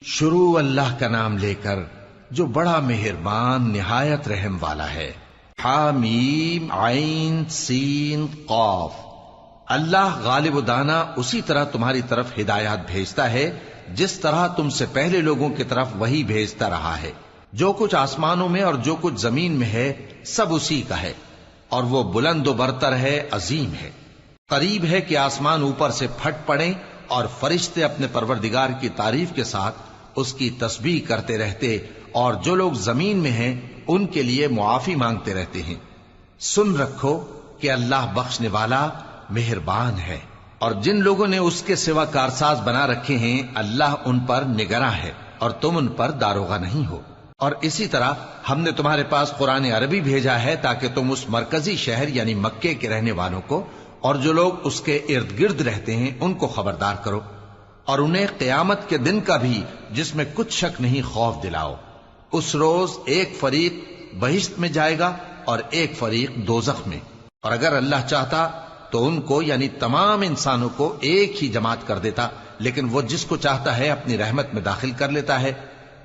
شروع اللہ کا نام لے کر جو بڑا مہربان نہایت رحم والا ہے۔ حامیم عین سین قاف۔ اللہ غالب و دانا اسی طرح تمہاری طرف ہدایات بھیجتا ہے جس طرح تم سے پہلے لوگوں کی طرف وہی بھیجتا رہا ہے۔ جو کچھ آسمانوں میں اور جو کچھ زمین میں ہے سب اسی کا ہے، اور وہ بلند و برتر ہے، عظیم ہے۔ قریب ہے کہ آسمان اوپر سے پھٹ پڑیں اور فرشتے اپنے پروردگار کی تعریف کے ساتھ اس کی تسبیح کرتے رہتے، اور جو لوگ زمین میں ہیں ان کے لیے معافی مانگتے رہتے ہیں۔ سن رکھو کہ اللہ بخشنے والا مہربان ہے، اور جن لوگوں نے اس کے سوا کارساز بنا رکھے ہیں اللہ ان پر نگراں ہے، اور تم ان پر داروغہ نہیں ہو۔ اور اسی طرح ہم نے تمہارے پاس قرآن عربی بھیجا ہے تاکہ تم اس مرکزی شہر یعنی مکے کے رہنے والوں کو اور جو لوگ اس کے ارد گرد رہتے ہیں ان کو خبردار کرو، اور انہیں قیامت کے دن کا بھی جس میں کچھ شک نہیں خوف دلاؤ۔ اس روز ایک فریق بہشت میں جائے گا اور ایک فریق دوزخ میں، اور اگر اللہ چاہتا تو ان کو یعنی تمام انسانوں کو ایک ہی جماعت کر دیتا، لیکن وہ جس کو چاہتا ہے اپنی رحمت میں داخل کر لیتا ہے،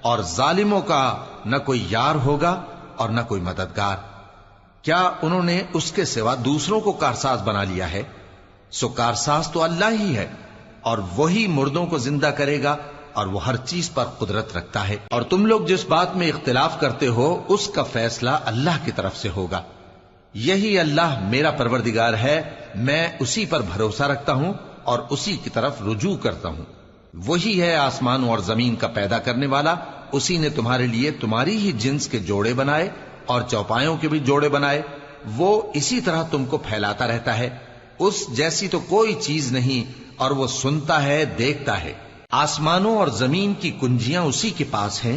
اور ظالموں کا نہ کوئی یار ہوگا اور نہ کوئی مددگار۔ کیا انہوں نے اس کے سوا دوسروں کو کارساز بنا لیا ہے؟ سو کارساز تو اللہ ہی ہے، اور وہی مردوں کو زندہ کرے گا، اور وہ ہر چیز پر قدرت رکھتا ہے۔ اور تم لوگ جس بات میں اختلاف کرتے ہو اس کا فیصلہ اللہ کی طرف سے ہوگا۔ یہی اللہ میرا پروردگار ہے، میں اسی پر بھروسہ رکھتا ہوں اور اسی کی طرف رجوع کرتا ہوں۔ وہی ہے آسمانوں اور زمین کا پیدا کرنے والا، اسی نے تمہارے لیے تمہاری ہی جنس کے جوڑے بنائے اور چوپایوں کے بھی جوڑے بنائے۔ وہ اسی طرح تم کو پھیلاتا رہتا ہے، اس جیسی تو کوئی چیز نہیں، اور وہ سنتا ہے، دیکھتا ہے۔ آسمانوں اور زمین کی کنجیاں اسی کے پاس ہیں،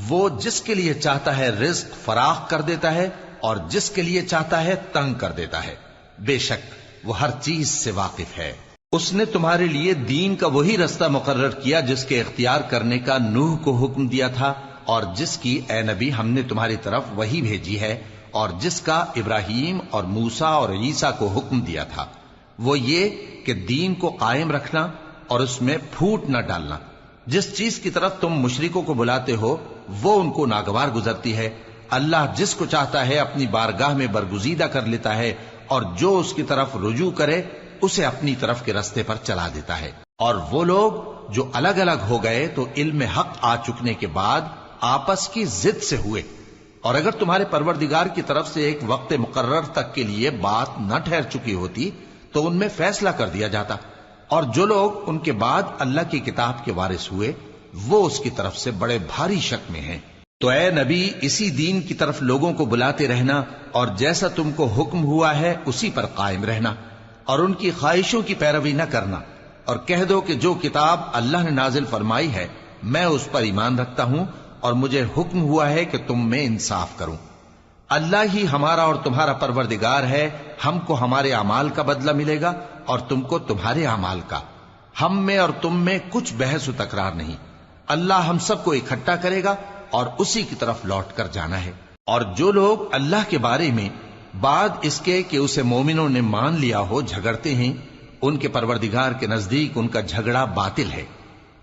وہ جس کے لیے چاہتا ہے رزق فراخ کر دیتا ہے اور جس کے لیے چاہتا ہے تنگ کر دیتا ہے۔ بے شک وہ ہر چیز سے واقف ہے۔ اس نے تمہارے لیے دین کا وہی رستہ مقرر کیا جس کے اختیار کرنے کا نوح کو حکم دیا تھا، اور جس کی اے نبی ہم نے تمہاری طرف وہی بھیجی ہے، اور جس کا ابراہیم اور موسیٰ اور عیسیٰ کو حکم دیا تھا۔ وہ یہ کہ دین کو قائم رکھنا اور اس میں پھوٹ نہ ڈالنا۔ جس چیز کی طرف تم مشرکوں کو بلاتے ہو وہ ان کو ناگوار گزرتی ہے۔ اللہ جس کو چاہتا ہے اپنی بارگاہ میں برگزیدہ کر لیتا ہے، اور جو اس کی طرف رجوع کرے اسے اپنی طرف کے رستے پر چلا دیتا ہے۔ اور وہ لوگ جو الگ الگ ہو گئے تو علم حق آ چکنے کے بعد آپس کی ضد سے ہوئے، اور اگر تمہارے پروردگار کی طرف سے ایک وقت مقرر تک کے لیے بات نہ ٹھہر چکی ہوتی تو ان میں فیصلہ کر دیا جاتا، اور جو لوگ ان کے بعد اللہ کی کتاب کے وارث ہوئے وہ اس کی طرف سے بڑے بھاری شک میں ہیں۔ تو اے نبی اسی دین کی طرف لوگوں کو بلاتے رہنا، اور جیسا تم کو حکم ہوا ہے اسی پر قائم رہنا، اور ان کی خواہشوں کی پیروی نہ کرنا، اور کہہ دو کہ جو کتاب اللہ نے نازل فرمائی ہے میں اس پر ایمان رکھتا ہوں، اور مجھے حکم ہوا ہے کہ تم میں انصاف کروں۔ اللہ ہی ہمارا اور تمہارا پروردگار ہے، ہم کو ہمارے اعمال کا بدلہ ملے گا اور تم کو تمہارے اعمال کا۔ ہم میں اور تم میں کچھ بحث و تکرار نہیں، اللہ ہم سب کو اکٹھا کرے گا اور اسی کی طرف لوٹ کر جانا ہے۔ اور جو لوگ اللہ کے بارے میں بعد اس کے کہ اسے مومنوں نے مان لیا ہو جھگڑتے ہیں، ان کے پروردگار کے نزدیک ان کا جھگڑا باطل ہے،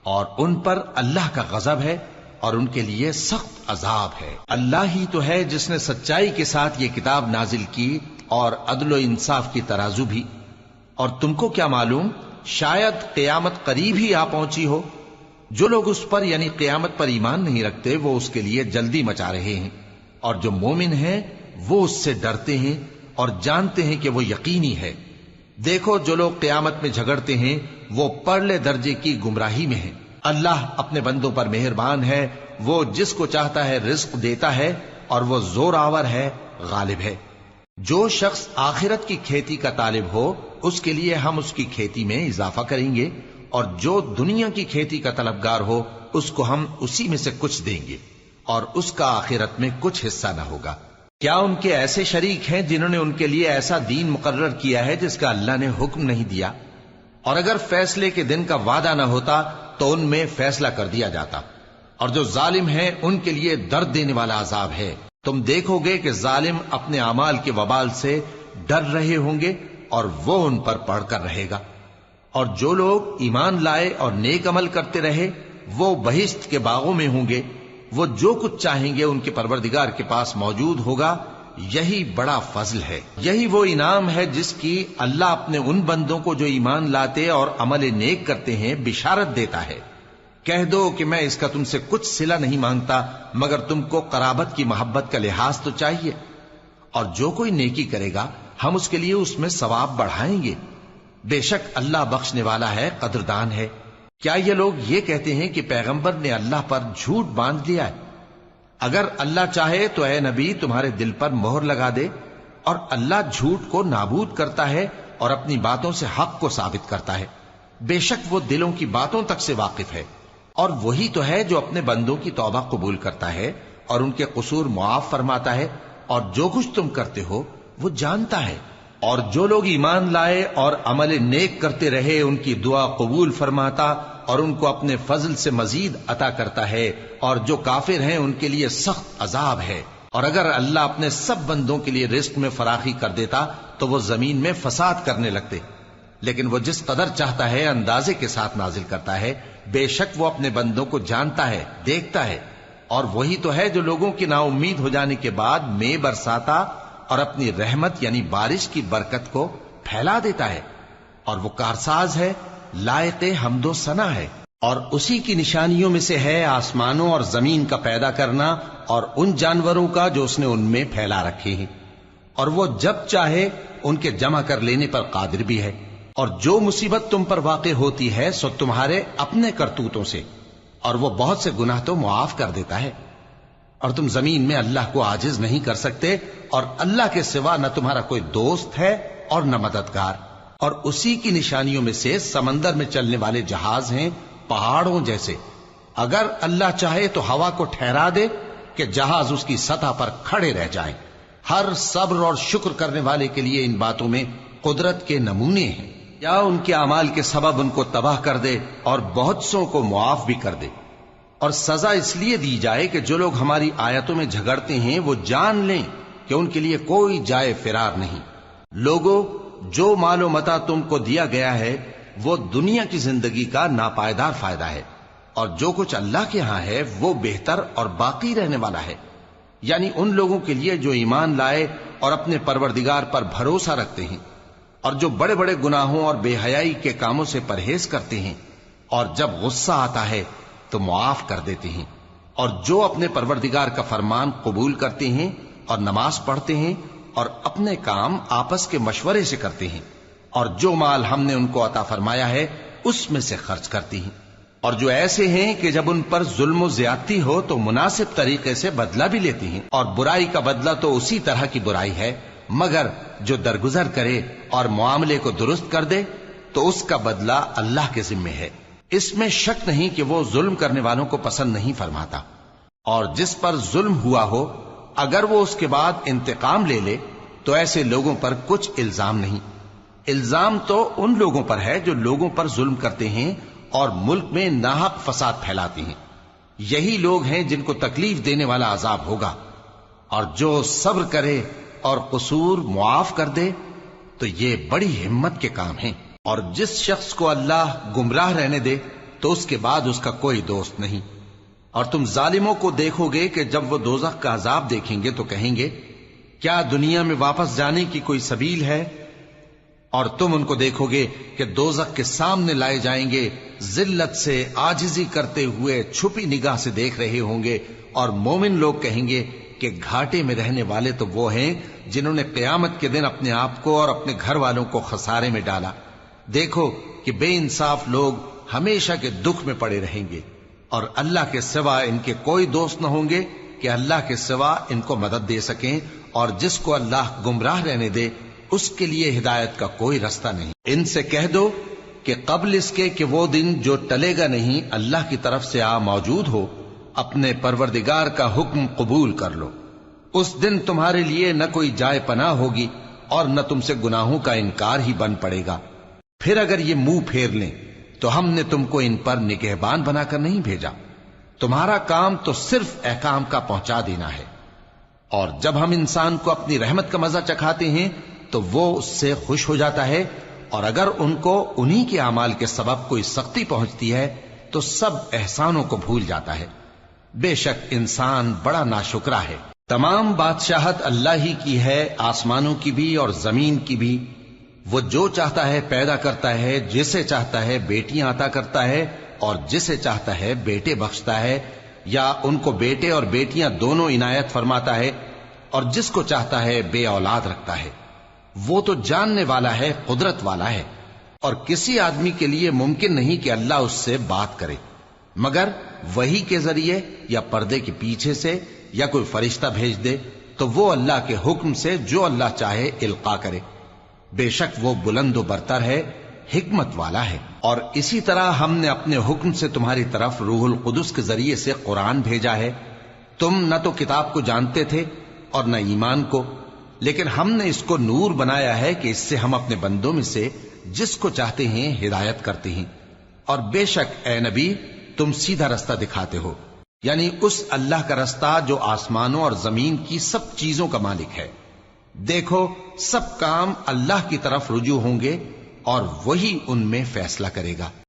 اور ان پر اللہ کا غضب ہے اور ان کے لیے سخت عذاب ہے۔ اللہ ہی تو ہے جس نے سچائی کے ساتھ یہ کتاب نازل کی اور عدل و انصاف کی ترازو بھی۔ اور تم کو کیا معلوم، شاید قیامت قریب ہی آ پہنچی ہو۔ جو لوگ اس پر یعنی قیامت پر ایمان نہیں رکھتے وہ اس کے لیے جلدی مچا رہے ہیں، اور جو مومن ہیں وہ اس سے ڈرتے ہیں اور جانتے ہیں کہ وہ یقینی ہے۔ دیکھو جو لوگ قیامت میں جھگڑتے ہیں وہ پرلے درجے کی گمراہی میں ہیں۔ اللہ اپنے بندوں پر مہربان ہے، وہ جس کو چاہتا ہے رزق دیتا ہے، اور وہ زور آور ہے، غالب ہے۔ جو شخص آخرت کی کھیتی کا طالب ہو اس کے لیے ہم اس کی کھیتی میں اضافہ کریں گے، اور جو دنیا کی کھیتی کا طلبگار ہو اس کو ہم اسی میں سے کچھ دیں گے، اور اس کا آخرت میں کچھ حصہ نہ ہوگا۔ کیا ان کے ایسے شریک ہیں جنہوں نے ان کے لیے ایسا دین مقرر کیا ہے جس کا اللہ نے حکم نہیں دیا؟ اور اگر فیصلے کے دن کا وعدہ نہ ہوتا تو ان میں فیصلہ کر دیا جاتا، اور جو ظالم ہیں ان کے لیے درد دینے والا عذاب ہے۔ تم دیکھو گے کہ ظالم اپنے اعمال کے وبال سے ڈر رہے ہوں گے اور وہ ان پر پڑھ کر رہے گا، اور جو لوگ ایمان لائے اور نیک عمل کرتے رہے وہ بہشت کے باغوں میں ہوں گے، وہ جو کچھ چاہیں گے ان کے پروردگار کے پاس موجود ہوگا۔ یہی بڑا فضل ہے، یہی وہ انعام ہے جس کی اللہ اپنے ان بندوں کو جو ایمان لاتے اور عمل نیک کرتے ہیں بشارت دیتا ہے۔ کہہ دو کہ میں اس کا تم سے کچھ صلہ نہیں مانگتا، مگر تم کو قرابت کی محبت کا لحاظ تو چاہیے، اور جو کوئی نیکی کرے گا ہم اس کے لیے اس میں ثواب بڑھائیں گے۔ بے شک اللہ بخشنے والا ہے، قدردان ہے۔ کیا یہ لوگ یہ کہتے ہیں کہ پیغمبر نے اللہ پر جھوٹ باندھ لیا ہے؟ اگر اللہ چاہے تو اے نبی تمہارے دل پر مہر لگا دے، اور اللہ جھوٹ کو نابود کرتا ہے اور اپنی باتوں سے حق کو ثابت کرتا ہے۔ بے شک وہ دلوں کی باتوں تک سے واقف ہے، اور وہی تو ہے جو اپنے بندوں کی توبہ قبول کرتا ہے اور ان کے قصور معاف فرماتا ہے، اور جو کچھ تم کرتے ہو وہ جانتا ہے۔ اور جو لوگ ایمان لائے اور عمل نیک کرتے رہے ان کی دعا قبول فرماتا اور ان کو اپنے فضل سے مزید عطا کرتا ہے، اور جو کافر ہیں ان کے لیے سخت عذاب ہے۔ اور اگر اللہ اپنے سب بندوں کے لیے رزق میں فراخی کر دیتا تو وہ زمین میں فساد کرنے لگتے، لیکن وہ جس قدر چاہتا ہے اندازے کے ساتھ نازل کرتا ہے۔ بے شک وہ اپنے بندوں کو جانتا ہے، دیکھتا ہے، اور وہی تو ہے جو لوگوں کی نا امید ہو جانے کے بعد میں برساتا اور اپنی رحمت یعنی بارش کی برکت کو پھیلا دیتا ہے، اور وہ کارساز ہے، لائق حمد و ثنا ہے۔ اور اسی کی نشانیوں میں سے ہے آسمانوں اور زمین کا پیدا کرنا اور ان جانوروں کا جو اس نے ان میں پھیلا رکھے ہیں، اور وہ جب چاہے ان کے جمع کر لینے پر قادر بھی ہے۔ اور جو مصیبت تم پر واقع ہوتی ہے سو تمہارے اپنے کرتوتوں سے، اور وہ بہت سے گناہ تو معاف کر دیتا ہے۔ اور تم زمین میں اللہ کو عاجز نہیں کر سکتے، اور اللہ کے سوا نہ تمہارا کوئی دوست ہے اور نہ مددگار۔ اور اسی کی نشانیوں میں سے سمندر میں چلنے والے جہاز ہیں پہاڑوں جیسے۔ اگر اللہ چاہے تو ہوا کو ٹھہرا دے کہ جہاز اس کی سطح پر کھڑے رہ جائیں۔ ہر صبر اور شکر کرنے والے کے لیے ان باتوں میں قدرت کے نمونے ہیں۔ یا ان کے اعمال کے سبب ان کو تباہ کر دے اور بہت سو کو معاف بھی کر دے۔ اور سزا اس لیے دی جائے کہ جو لوگ ہماری آیتوں میں جھگڑتے ہیں وہ جان لیں کہ ان کے لیے کوئی جائے فرار نہیں۔ لوگوں، جو مال و متاع تم کو دیا گیا ہے وہ دنیا کی زندگی کا ناپائیدار فائدہ ہے، اور جو کچھ اللہ کے ہاں ہے وہ بہتر اور باقی رہنے والا ہے، یعنی ان لوگوں کے لیے جو ایمان لائے اور اپنے پروردگار پر بھروسہ رکھتے ہیں، اور جو بڑے بڑے گناہوں اور بے حیائی کے کاموں سے پرہیز کرتے ہیں، اور جب غصہ آتا ہے تو معاف کر دیتے ہیں، اور جو اپنے پروردگار کا فرمان قبول کرتے ہیں اور نماز پڑھتے ہیں اور اپنے کام آپس کے مشورے سے کرتے ہیں، اور جو مال ہم نے ان کو عطا فرمایا ہے اس میں سے خرچ کرتی ہیں، اور جو ایسے ہیں کہ جب ان پر ظلم و زیادتی ہو تو مناسب طریقے سے بدلہ بھی لیتی ہیں، اور برائی کا بدلہ تو اسی طرح کی برائی ہے، مگر جو درگزر کرے اور معاملے کو درست کر دے تو اس کا بدلہ اللہ کے ذمہ ہے۔ اس میں شک نہیں کہ وہ ظلم کرنے والوں کو پسند نہیں فرماتا۔ اور جس پر ظلم ہوا ہو اگر وہ اس کے بعد انتقام لے لے تو ایسے لوگوں پر کچھ الزام نہیں۔ الزام تو ان لوگوں پر ہے جو لوگوں پر ظلم کرتے ہیں اور ملک میں ناحق فساد پھیلاتے ہیں۔ یہی لوگ ہیں جن کو تکلیف دینے والا عذاب ہوگا۔ اور جو صبر کرے اور قصور معاف کر دے تو یہ بڑی ہمت کے کام ہیں۔ اور جس شخص کو اللہ گمراہ رہنے دے تو اس کے بعد اس کا کوئی دوست نہیں۔ اور تم ظالموں کو دیکھو گے کہ جب وہ دوزخ کا عذاب دیکھیں گے تو کہیں گے کیا دنیا میں واپس جانے کی کوئی سبیل ہے؟ اور تم ان کو دیکھو گے کہ دوزخ کے سامنے لائے جائیں گے، ذلت سے عاجزی کرتے ہوئے چھپی نگاہ سے دیکھ رہے ہوں گے، اور مومن لوگ کہیں گے کہ گھاٹے میں رہنے والے تو وہ ہیں جنہوں نے قیامت کے دن اپنے آپ کو اور اپنے گھر والوں کو خسارے میں ڈالا۔ دیکھو کہ بے انصاف لوگ ہمیشہ کے دکھ میں پڑے رہیں گے، اور اللہ کے سوا ان کے کوئی دوست نہ ہوں گے کہ اللہ کے سوا ان کو مدد دے سکیں، اور جس کو اللہ گمراہ رہنے دے اس کے لیے ہدایت کا کوئی رستہ نہیں۔ ان سے کہہ دو کہ قبل اس کے کہ وہ دن جو ٹلے گا نہیں اللہ کی طرف سے آ موجود ہو، اپنے پروردگار کا حکم قبول کر لو۔ اس دن تمہارے لیے نہ کوئی جائے پناہ ہوگی اور نہ تم سے گناہوں کا انکار ہی بن پڑے گا۔ پھر اگر یہ منہ پھیر لیں تو ہم نے تم کو ان پر نگہبان بنا کر نہیں بھیجا، تمہارا کام تو صرف احکام کا پہنچا دینا ہے۔ اور جب ہم انسان کو اپنی رحمت کا مزہ چکھاتے ہیں تو وہ اس سے خوش ہو جاتا ہے، اور اگر ان کو انہی کے اعمال کے سبب کوئی سختی پہنچتی ہے تو سب احسانوں کو بھول جاتا ہے۔ بے شک انسان بڑا ناشکرا ہے۔ تمام بادشاہت اللہ ہی کی ہے، آسمانوں کی بھی اور زمین کی بھی۔ وہ جو چاہتا ہے پیدا کرتا ہے، جسے چاہتا ہے بیٹیاں عطا کرتا ہے اور جسے چاہتا ہے بیٹے بخشتا ہے، یا ان کو بیٹے اور بیٹیاں دونوں عنایت فرماتا ہے، اور جس کو چاہتا ہے بے اولاد رکھتا ہے۔ وہ تو جاننے والا ہے، قدرت والا ہے، اور کسی آدمی کے لیے ممکن نہیں کہ اللہ اس سے بات کرے مگر وحی کے ذریعے یا پردے کے پیچھے سے، یا کوئی فرشتہ بھیج دے تو وہ اللہ کے حکم سے جو اللہ چاہے القا کرے۔ بے شک وہ بلند و برتر ہے، حکمت والا ہے۔ اور اسی طرح ہم نے اپنے حکم سے تمہاری طرف روح القدس کے ذریعے سے قرآن بھیجا ہے۔ تم نہ تو کتاب کو جانتے تھے اور نہ ایمان کو، لیکن ہم نے اس کو نور بنایا ہے کہ اس سے ہم اپنے بندوں میں سے جس کو چاہتے ہیں ہدایت کرتے ہیں۔ اور بے شک اے نبی تم سیدھا رستہ دکھاتے ہو، یعنی اس اللہ کا رستہ جو آسمانوں اور زمین کی سب چیزوں کا مالک ہے۔ دیکھو سب کام اللہ کی طرف رجوع ہوں گے اور وہی ان میں فیصلہ کرے گا۔